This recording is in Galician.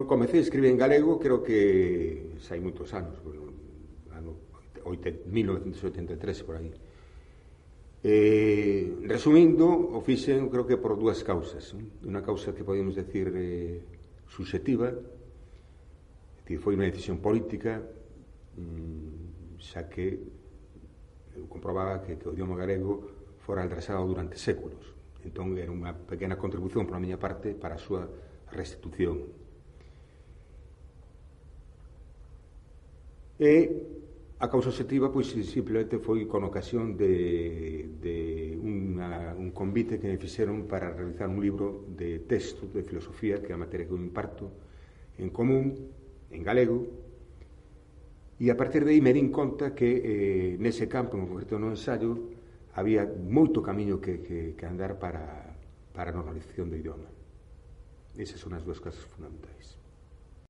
Comecei a escribir en galego, creo que xa hai moitos anos, ano 1983, por aí. Resumindo, o fixen, creo que por dúas causas. Unha causa que podemos decir subxectiva, foi unha decisión política, xa que eu comprobaba que o idioma galego fora atrasado durante séculos. Entón era unha pequena contribución pola miña parte para a súa restitución. E a causa obxectiva pois simplemente foi con ocasión de un convite que me fixeron para realizar un libro de texto de filosofía, que é a materia que eu imparto en común, en galego, e a partir de aí me din conta que nese campo, en concreto no ensayo, había moito camiño que andar para a normalización do idioma. Esas son as dúas causas fundamentais.